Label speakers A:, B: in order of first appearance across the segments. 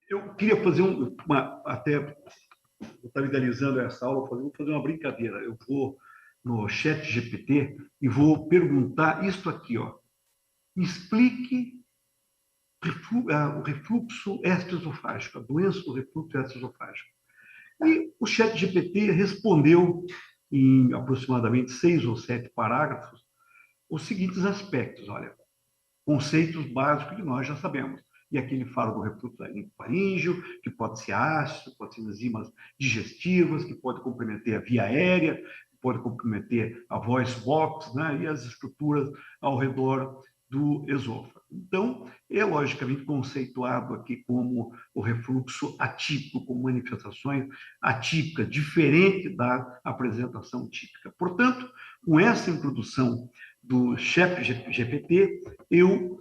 A: Eu queria fazer até vou estar idealizando essa aula, vou fazer uma brincadeira. Eu vou no chat GPT e vou perguntar isto aqui, ó. Explique o refluxo extraesofágico, a doença do refluxo extraesofágico. E o chat GPT respondeu em aproximadamente 6 ou 7 parágrafos os seguintes aspectos, olha, conceitos básicos que nós já sabemos. E aqui ele fala do refluxo faríngeo, que pode ser ácido, pode ser enzimas digestivas, que pode comprometer a via aérea, pode comprometer a voice box, né, e as estruturas ao redor do esôfago. Então, é logicamente conceituado aqui como o refluxo atípico, com manifestações atípicas, diferente da apresentação típica. Portanto, com essa introdução do chat GPT, eu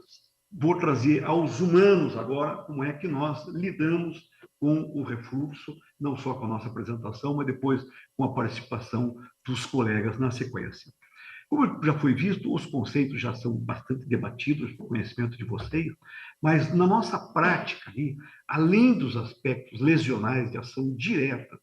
A: vou trazer aos humanos agora como é que nós lidamos com o refluxo, não só com a nossa apresentação, mas depois com a participação dos colegas na sequência. Como já foi visto, os conceitos já são bastante debatidos por conhecimento de vocês, mas na nossa prática, além dos aspectos lesionais de ação direta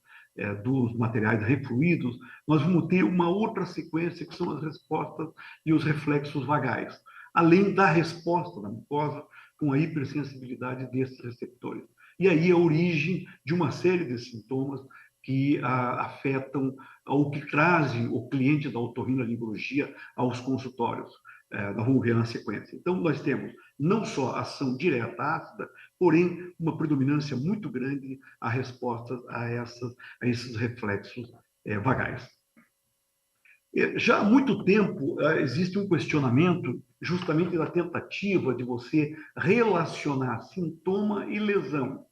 A: dos materiais refluídos, nós vamos ter uma outra sequência que são as respostas e os reflexos vagais, além da resposta da mucosa com a hipersensibilidade desses receptores. E aí a origem de uma série de sintomas que afetam ou que trazem o cliente da otorrinolaringologia aos consultórios. Nós vamos ver na sequência. Então, nós temos não só ação direta ácida, porém uma predominância muito grande a respostas a esses reflexos vagais. Já há muito tempo existe um questionamento justamente da tentativa de você relacionar sintoma e lesão.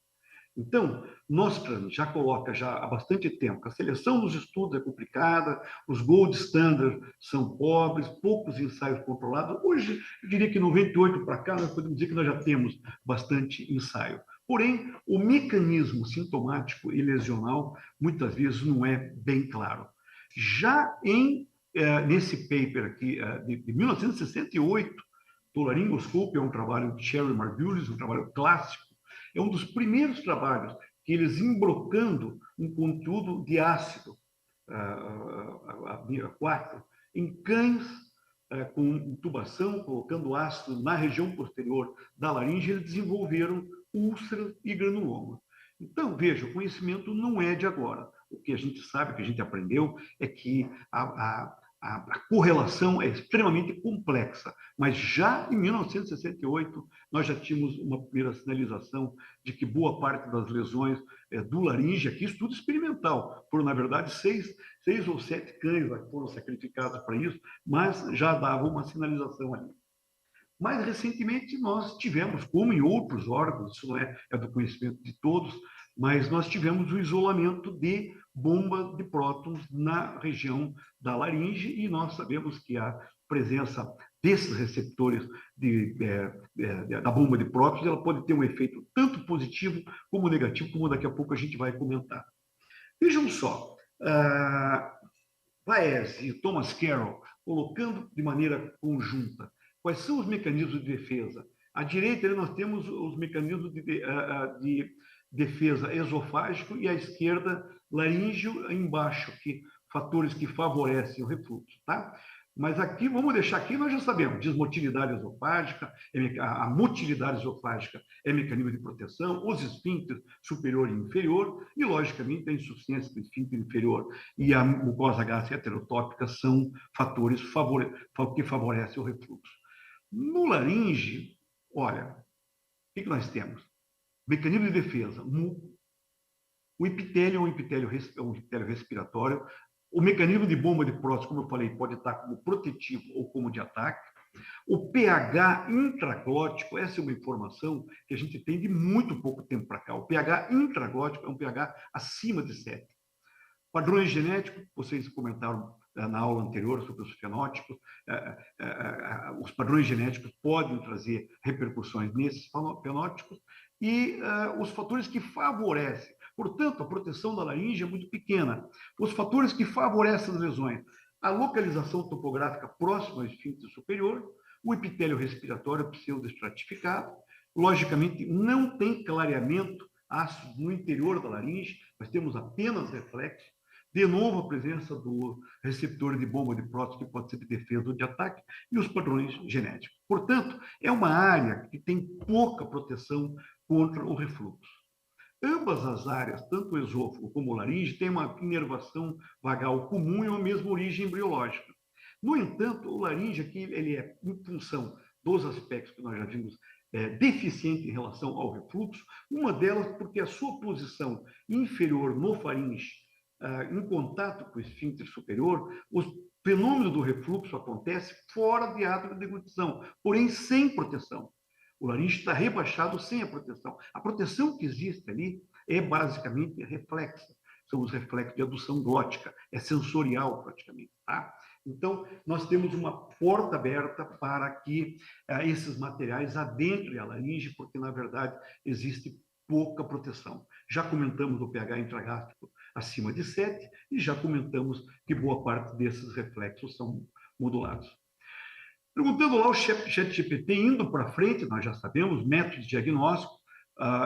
A: Então, Nostran já coloca já há bastante tempo que a seleção dos estudos é complicada, os gold standard são pobres, poucos ensaios controlados. Hoje, eu diria que 98 para cá, nós podemos dizer que nós já temos bastante ensaio. Porém, o mecanismo sintomático e lesional, muitas vezes, não é bem claro. Já nesse paper aqui, de 1968, do Laryngoscopy, é um trabalho de Sherry Margulis, um trabalho clássico, é um dos primeiros trabalhos que eles embrocando um conteúdo de ácido aquático em cães com intubação, colocando ácido na região posterior da laringe, eles desenvolveram úlceras e granuloma. Então, veja, o conhecimento não é de agora. O que a gente sabe, o que a gente aprendeu, é que a correlação é extremamente complexa, mas já em 1968 nós já tínhamos uma primeira sinalização de que boa parte das lesões do laringe, aqui estudo experimental, foram na verdade 6 ou 7 cães que foram sacrificados para isso, mas já dava uma sinalização ali. Mais recentemente, nós tivemos, como em outros órgãos, isso não é do conhecimento de todos, mas nós tivemos o isolamento de bomba de prótons na região da laringe e nós sabemos que a presença desses receptores da bomba de prótons ela pode ter um efeito tanto positivo como negativo, como daqui a pouco a gente vai comentar. Vejam só, Paes e Thomas Carroll, colocando de maneira conjunta quais são os mecanismos de defesa. À direita, nós temos os mecanismos de defesa esofágico e à esquerda, laríngeo embaixo, fatores que favorecem o refluxo, tá? Mas aqui, vamos deixar aqui, nós já sabemos, desmotilidade esofágica, a motilidade esofágica é mecanismo de proteção, os esfíncteres superior e inferior, e, logicamente, a insuficiência do esfíncter inferior e a mucosa gástrica heterotópica são fatores que favorecem o refluxo. No laringe, olha, o que nós temos? Mecanismo de defesa, o epitélio é um epitélio respiratório, o mecanismo de bomba de prótons, como eu falei, pode estar como protetivo ou como de ataque. O pH intraglótico, essa é uma informação que a gente tem de muito pouco tempo para cá. O pH intraglótico é um pH acima de 7. Padrões genéticos, vocês comentaram na aula anterior sobre os fenótipos, os padrões genéticos podem trazer repercussões nesses fenótipos e os fatores que favorecem. Portanto, a proteção da laringe é muito pequena. Os fatores que favorecem as lesões, a localização topográfica próxima ao esfíncter superior, o epitélio respiratório pseudoestratificado, logicamente não tem clareamento ácidos no interior da laringe, nós temos apenas reflexo. De novo, a presença do receptor de bomba de prótons, que pode ser de defesa ou de ataque, e os padrões genéticos. Portanto, é uma área que tem pouca proteção contra o refluxo. Ambas as áreas, tanto o esôfago como o laringe, têm uma inervação vagal comum e uma mesma origem embriológica. No entanto, o laringe aqui, ele é, em função dos aspectos que nós já vimos, deficiente em relação ao refluxo, uma delas porque a sua posição inferior no faringe, em contato com o esfíncter superior, o fenômeno do refluxo acontece fora de ato de deglutição, porém sem proteção. O laringe está rebaixado sem a proteção. A proteção que existe ali é basicamente reflexa. São os reflexos de adução glótica, é sensorial praticamente. Tá? Então, nós temos uma porta aberta para que esses materiais adentrem a laringe, porque, na verdade, existe pouca proteção. Já comentamos do pH intragástrico acima de 7 e já comentamos que boa parte desses reflexos são modulados. Perguntando lá o ChatGPT, indo para frente, nós já sabemos, métodos de diagnóstico,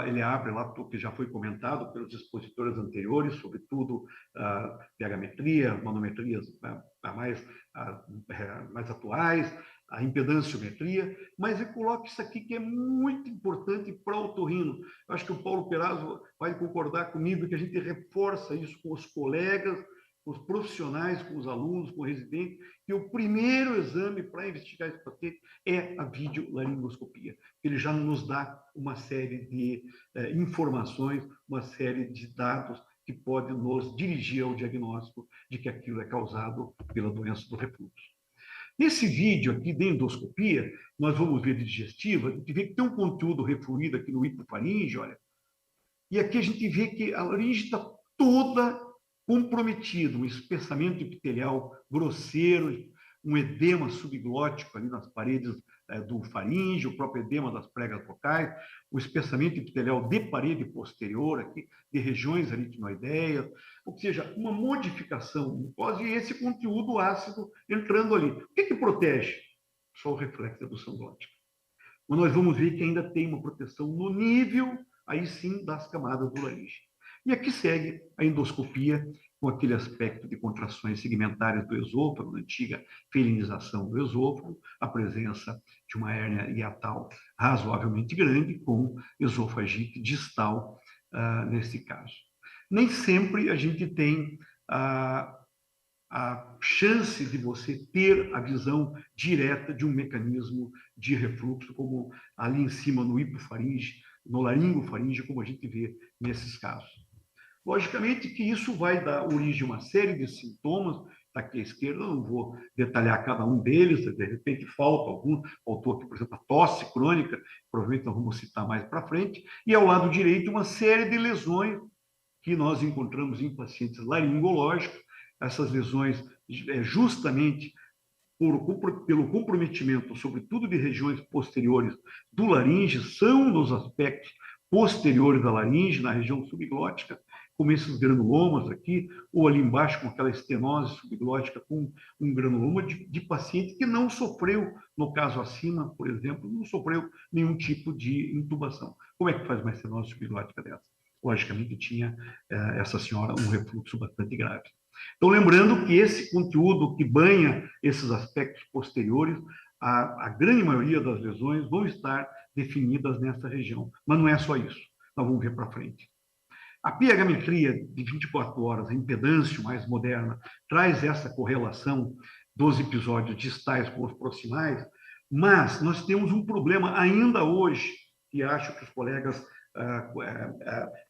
A: ele abre lá o que já foi comentado pelos expositores anteriores, sobretudo pH-metria, manometrias mais atuais, a impedanciometria, mas eu coloco isso aqui que é muito importante para o otorrino. Eu acho que o Paulo Perazzo vai concordar comigo que a gente reforça isso com os colegas, com os profissionais, com os alunos, com o residente, que o primeiro exame para investigar esse paciente é a videolaringoscopia. Ele já nos dá uma série de informações, uma série de dados que podem nos dirigir ao diagnóstico de que aquilo é causado pela doença do refluxo. Nesse vídeo aqui de endoscopia, nós vamos ver de digestiva, a gente vê que tem um conteúdo refluído aqui no hipofaringe, olha, e aqui a gente vê que a laringe está toda comprometida, um espessamento epitelial grosseiro, um edema subglótico ali nas paredes do faringe, o próprio edema das pregas vocais, o espessamento epitelial de parede posterior aqui, de regiões aritinoideias, ou seja, uma modificação mucosa e esse conteúdo ácido entrando ali. O que protege? Só o reflexo da adução glótica. Mas nós vamos ver que ainda tem uma proteção no nível, aí sim, das camadas do laringe. E aqui segue a endoscopia com aquele aspecto de contrações segmentares do esôfago, na antiga felinização do esôfago, a presença de uma hérnia hiatal razoavelmente grande, com esofagite distal nesse caso. Nem sempre a gente tem a chance de você ter a visão direta de um mecanismo de refluxo, como ali em cima no hipofaringe, no laringofaringe, como a gente vê nesses casos. Logicamente que isso vai dar origem a uma série de sintomas, está aqui à esquerda, eu não vou detalhar cada um deles, de repente falta algum, faltou aqui, por exemplo, a tosse crônica, provavelmente nós vamos citar mais para frente, e ao lado direito uma série de lesões que nós encontramos em pacientes laringológicos, essas lesões justamente pelo comprometimento, sobretudo de regiões posteriores do laringe, são nos aspectos posteriores da laringe, na região subglótica, como esses granulomas aqui, ou ali embaixo com aquela estenose subglótica com um granuloma de paciente que não sofreu, no caso acima, por exemplo, não sofreu nenhum tipo de intubação. Como é que faz uma estenose subglótica dessa? Logicamente tinha essa senhora um refluxo bastante grave. Então, lembrando que esse conteúdo que banha esses aspectos posteriores, a grande maioria das lesões vão estar definidas nessa região. Mas não é só isso. Nós vamos ver para frente. A pH-metria de 24 horas, a impedância mais moderna, traz essa correlação dos episódios distais com os proximais, mas nós temos um problema ainda hoje, que acho que os colegas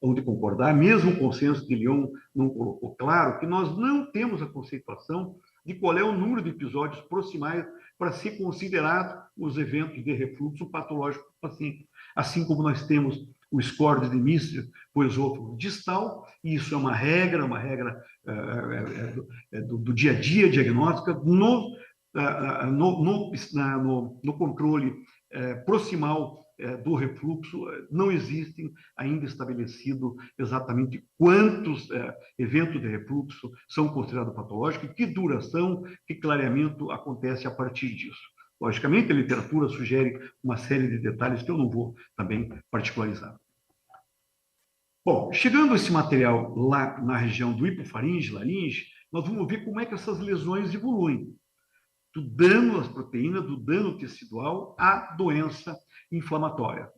A: vão de concordar, mesmo o consenso de Lyon não colocou claro, que nós não temos a conceituação de qual é o número de episódios proximais para ser considerado os eventos de refluxo patológico do paciente. Assim como nós temos o score de Mister para o esôfago distal, e isso é uma regra do dia a dia diagnóstica no controle proximal do refluxo. Não existem ainda estabelecido exatamente quantos eventos de refluxo são considerados patológicos, que duração, que clareamento acontece a partir disso. Logicamente, a literatura sugere uma série de detalhes que eu não vou também particularizar. Bom, chegando esse material lá na região do hipofaringe, laringe, nós vamos ver como é que essas lesões evoluem, do dano às proteínas, do dano tecidual à doença inflamatória.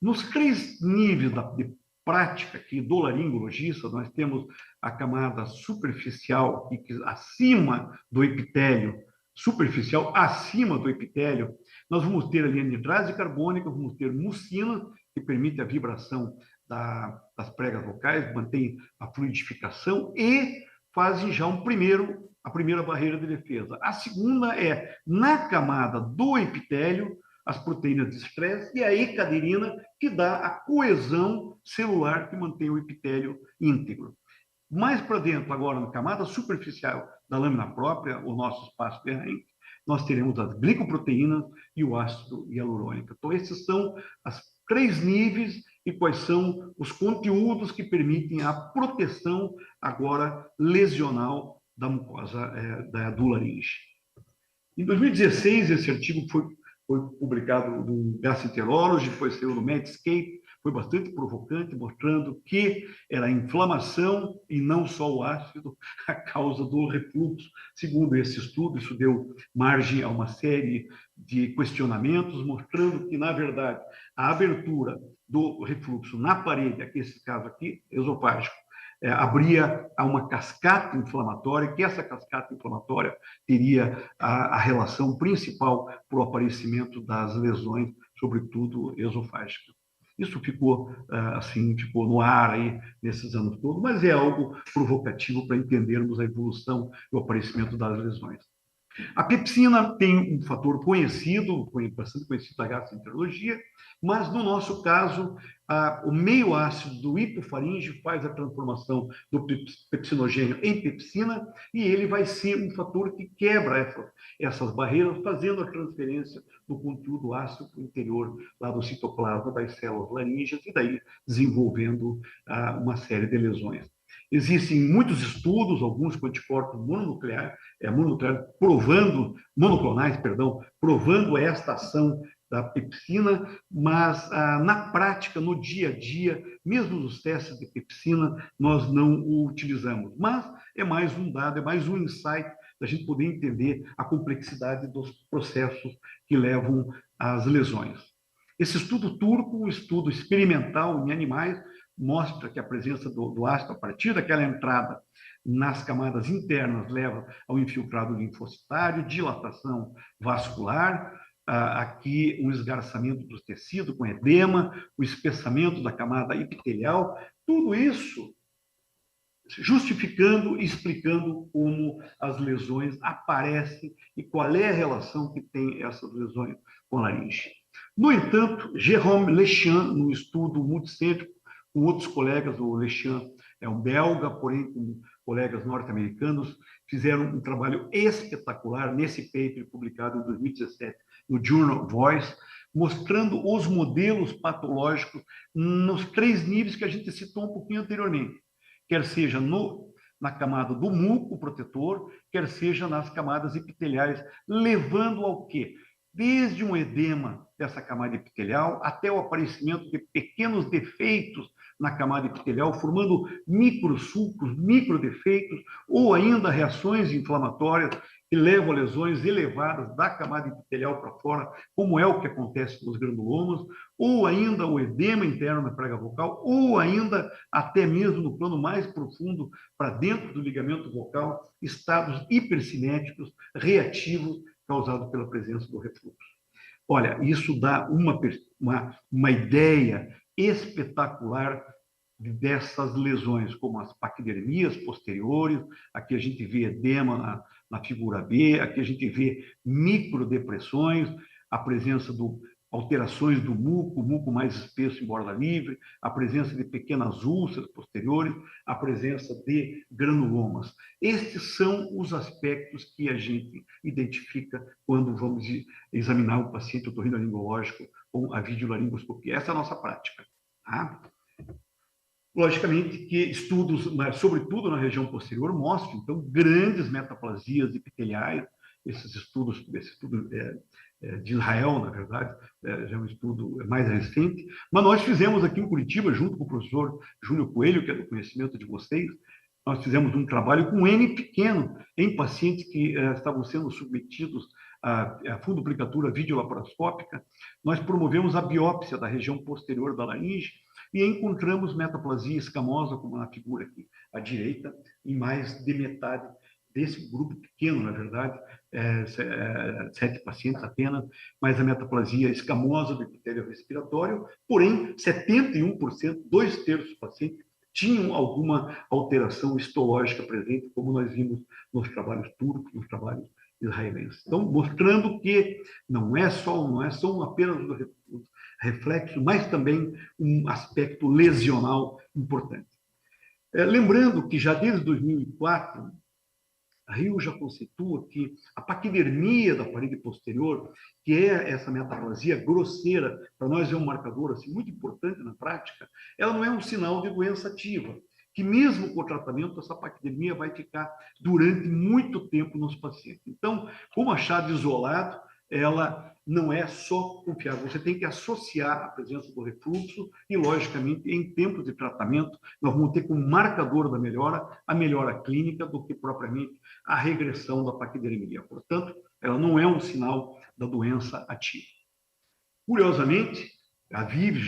A: Nos três níveis de prática aqui do laringologista, nós temos a camada superficial, que acima do epitélio, superficial acima do epitélio, nós vamos ter ali anidrase carbônica, vamos ter mucina, que permite a vibração das pregas vocais, mantém a fluidificação e fazem já a primeira barreira de defesa. A segunda é, na camada do epitélio, as proteínas de estresse e a ecaderina, que dá a coesão celular que mantém o epitélio íntegro. Mais para dentro, agora, na camada superficial da lâmina própria, o nosso espaço de Henke, nós teremos as glicoproteínas e o ácido hialurônico. Então, esses são os três níveis e quais são os conteúdos que permitem a proteção agora lesional da mucosa do laringe. Em 2016, esse artigo foi publicado no Gastroenterology, foi saiu no Medscape, foi bastante provocante, mostrando que era a inflamação e não só o ácido a causa do refluxo. Segundo esse estudo, isso deu margem a uma série de questionamentos, mostrando que, na verdade, a abertura do refluxo na parede, aqui esse caso aqui, esofágico, abria a uma cascata inflamatória, que essa cascata inflamatória teria a relação principal para o aparecimento das lesões, sobretudo esofágicas. Isso ficou assim, ficou no ar aí nesses anos todos, mas é algo provocativo para entendermos a evolução e o aparecimento das lesões. A pepsina tem um fator conhecido, bastante conhecido da gastroenterologia, mas no nosso caso, o meio ácido do hipofaringe faz a transformação do pepsinogênio em pepsina e ele vai ser um fator que quebra essas barreiras, fazendo a transferência do conteúdo ácido para o interior lá do citoplasma das células laríngeas e daí desenvolvendo uma série de lesões. Existem muitos estudos, alguns com anticorpos monoclonais, provando esta ação da pepsina, mas na prática, no dia a dia, mesmo nos testes de pepsina, nós não o utilizamos. Mas é mais um dado, é mais um insight da gente poder entender a complexidade dos processos que levam às lesões. Esse estudo turco, um estudo experimental em animais, mostra que a presença do ácido, a partir daquela entrada nas camadas internas, leva ao infiltrado linfocitário, dilatação vascular, aqui um esgarçamento do tecido com edema, o espessamento da camada epitelial, tudo isso justificando e explicando como as lesões aparecem e qual é a relação que tem essas lesões com a laringe. No entanto, Jérôme Lechamp, num estudo multicêntrico, com outros colegas, o Lechamp é um belga, porém com colegas norte-americanos, fizeram um trabalho espetacular nesse paper publicado em 2017 no Journal Voice, mostrando os modelos patológicos nos três níveis que a gente citou um pouquinho anteriormente, quer seja na camada do muco protetor, quer seja nas camadas epiteliais, levando ao quê? Desde um edema dessa camada epitelial até o aparecimento de pequenos defeitos na camada epitelial, formando microsulcos, microdefeitos, ou ainda reações inflamatórias que levam a lesões elevadas da camada epitelial para fora, como é o que acontece com os granulomas, ou ainda o edema interno na prega vocal, ou ainda até mesmo no plano mais profundo, para dentro do ligamento vocal, estados hipercinéticos reativos causados pela presença do refluxo. Olha, isso dá uma ideia espetacular dessas lesões, como as paquidermias posteriores, aqui a gente vê edema na figura B, aqui a gente vê microdepressões, a presença de alterações do muco mais espesso em borda livre, a presença de pequenas úlceras posteriores, a presença de granulomas. Estes são os aspectos que a gente identifica quando vamos examinar um paciente otorrinolaringológico com a videolaringoscopia. Essa é a nossa prática. Tá? Logicamente que estudos, sobretudo na região posterior, mostram, então, grandes metaplasias epiteliais esse estudo de Israel, na verdade, já é um estudo mais recente, mas nós fizemos aqui em Curitiba, junto com o professor Júnior Coelho, que é do conhecimento de vocês, nós fizemos um trabalho com N pequeno em pacientes que estavam sendo submetidos a fundoplicatura videolaparoscópica. Nós promovemos a biópsia da região posterior da laringe e encontramos metaplasia escamosa, como na figura aqui à direita, em mais de metade desse grupo pequeno, na verdade, 7 pacientes apenas, mas a metaplasia escamosa do epitélio respiratório, porém, 71%, 2/3 dos pacientes, tinham alguma alteração histológica presente, como nós vimos nos trabalhos turcos, nos trabalhos israelenses. Então, mostrando que não são apenas os reflexos, mas também um aspecto lesional importante. Lembrando que já desde 2004, a Rio já conceitua que a paquidermia da parede posterior, que é essa metaplasia grosseira, para nós é um marcador assim, muito importante na prática, ela não é um sinal de doença ativa, que mesmo com o tratamento, essa paquidermia vai ficar durante muito tempo nos pacientes. Então, como achado isolado, ela não é só confiável, você tem que associar a presença do refluxo e, logicamente, em tempos de tratamento, nós vamos ter como marcador da melhora a melhora clínica do que propriamente a regressão da paquidermia. Portanto, ela não é um sinal da doença ativa. Curiosamente, a Vive,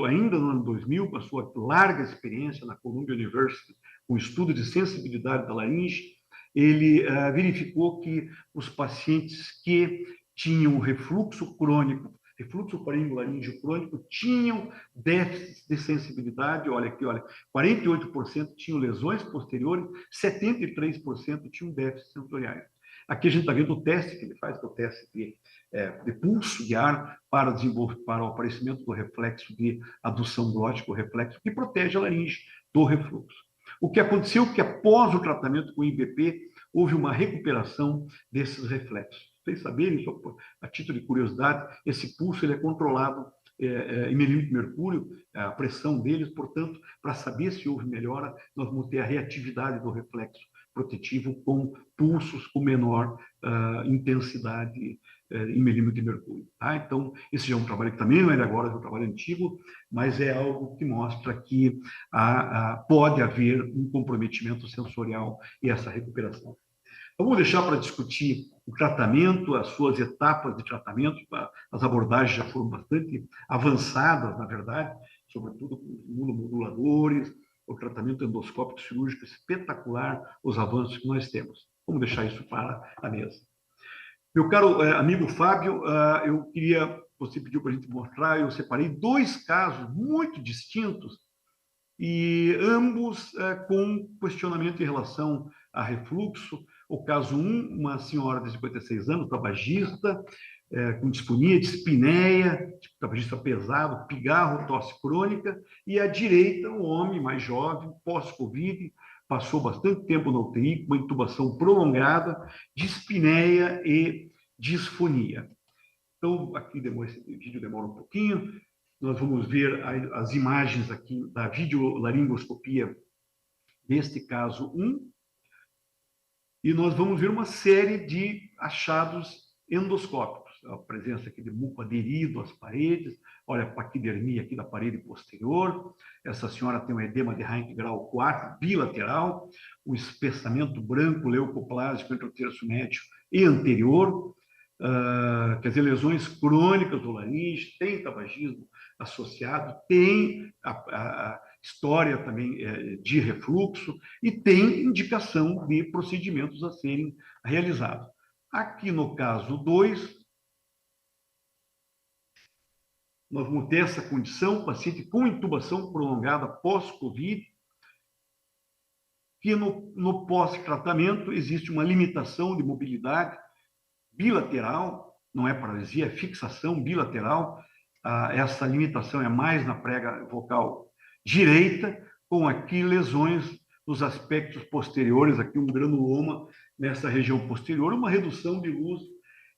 A: ainda no ano 2000, com a sua larga experiência na Columbia University, com estudo de sensibilidade da laringe, ele verificou que os pacientes que tinham refluxo crônico, refluxo faringolaríngeo crônico, tinham déficits de sensibilidade. Olha aqui, olha, 48% tinham lesões posteriores, 73% tinham déficits sensoriais. Aqui a gente está vendo o teste que ele faz, que é o teste de pulso de ar para o aparecimento do reflexo de adução glótica, o reflexo que protege a laringe do refluxo. O que aconteceu é que após o tratamento com IBP, houve uma recuperação desses reflexos. Vocês saberem, a título de curiosidade, esse pulso ele é controlado em milímetro de mercúrio, a pressão deles, portanto, para saber se houve melhora, nós vamos ter a reatividade do reflexo protetivo com pulsos com menor intensidade em milímetro de mercúrio. Tá? Então, esse já é um trabalho que também não é de agora, é um trabalho antigo, mas é algo que mostra que pode haver um comprometimento sensorial e essa recuperação. Então, vamos deixar para discutir o tratamento, as suas etapas de tratamento. As abordagens já foram bastante avançadas, na verdade, sobretudo com os imunomoduladores, o tratamento endoscópico cirúrgico espetacular, os avanços que nós temos. Vamos deixar isso para a mesa. Meu caro amigo Fábio, você pediu para a gente mostrar, eu separei 2 casos muito distintos e ambos com questionamento em relação a refluxo. O caso 1, uma senhora de 56 anos, tabagista, com disfonia, dispneia, tabagista pesado, pigarro, tosse crônica, e à direita, um homem mais jovem, pós-Covid, passou bastante tempo na UTI, com uma intubação prolongada, dispneia e disfonia. Então, aqui esse vídeo demora um pouquinho. Nós vamos ver as imagens aqui da videolaringoscopia deste caso 1. E nós vamos ver uma série de achados endoscópicos. A presença aqui de muco aderido às paredes. Olha a paquidermia aqui da parede posterior. Essa senhora tem um edema de Heinck grau 4, bilateral. O espessamento branco leucoplásico entre o terço médio e anterior. Quer dizer, lesões crônicas do laringe, tem tabagismo associado, tem a história também de refluxo e tem indicação de procedimentos a serem realizados. Aqui no caso 2, nós vamos ter essa condição, paciente com intubação prolongada pós-Covid, que no pós-tratamento existe uma limitação de mobilidade bilateral, não é paralisia, é fixação bilateral. Essa limitação é mais na prega vocal direita, com aqui lesões nos aspectos posteriores, aqui um granuloma nessa região posterior, uma redução de luz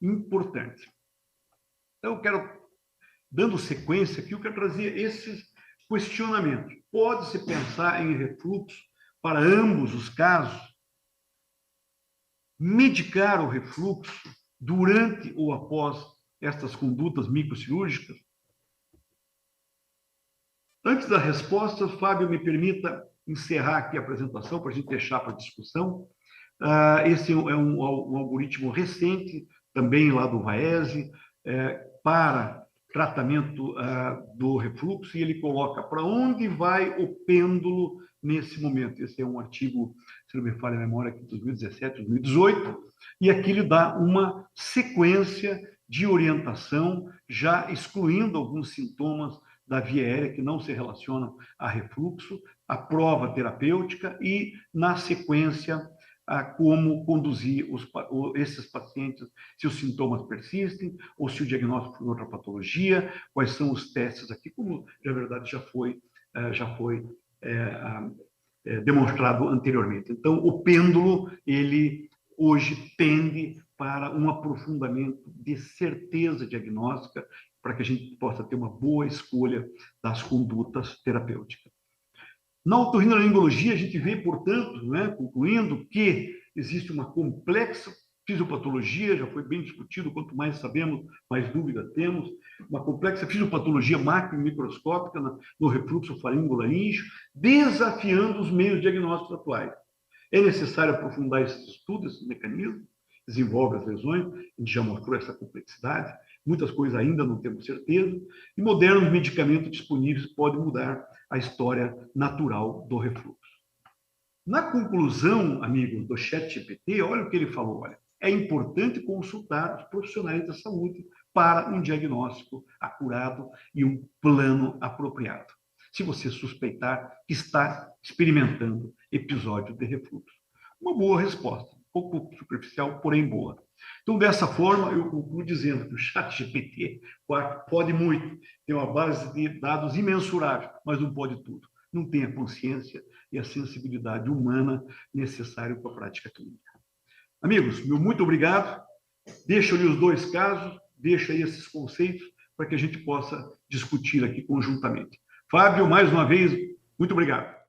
A: importante. Então, eu quero, dando sequência aqui, eu quero trazer esses questionamentos. Pode-se pensar em refluxo para ambos os casos? medicar o refluxo durante ou após estas condutas microcirúrgicas? Antes da resposta, Fábio, me permita encerrar aqui a apresentação para a gente deixar para discussão. Esse é um algoritmo recente, também lá do Vaese, para tratamento do refluxo, e ele coloca para onde vai o pêndulo nesse momento. Esse é um artigo, se não me falha a memória, aqui de 2017, 2018, e aqui ele dá uma sequência de orientação, já excluindo alguns sintomas da via aérea que não se relacionam a refluxo, a prova terapêutica e, na sequência, a como conduzir esses pacientes, se os sintomas persistem, ou se o diagnóstico for outra patologia, quais são os testes aqui, como, na verdade, já foi demonstrado anteriormente. Então, o pêndulo, ele hoje tende para um aprofundamento de certeza diagnóstica, para que a gente possa ter uma boa escolha das condutas terapêuticas. Na otorrinolaringologia, a gente vê, portanto, concluindo, que existe uma complexa fisiopatologia, já foi bem discutido, quanto mais sabemos, mais dúvida temos, uma complexa fisiopatologia macro e microscópica no refluxo faringo-laríngeo, desafiando os meios diagnósticos atuais. É necessário aprofundar esses estudos, esses mecanismos, desenvolve as lesões, a gente já mostrou essa complexidade, muitas coisas ainda não temos certeza, e modernos medicamentos disponíveis podem mudar a história natural do refluxo. Na conclusão, amigos, do ChatGPT, olha o que ele falou, olha, é importante consultar os profissionais da saúde para um diagnóstico acurado e um plano apropriado, se você suspeitar que está experimentando episódio de refluxo. Uma boa resposta, um pouco superficial, porém boa. Então, dessa forma, eu concluo dizendo que o ChatGPT pode muito, tem uma base de dados imensurável, mas não pode tudo. Não tem a consciência e a sensibilidade humana necessária para a prática clínica. Amigos, meu muito obrigado. Deixo ali os dois casos, deixo aí esses conceitos para que a gente possa discutir aqui conjuntamente. Fábio, mais uma vez, muito obrigado.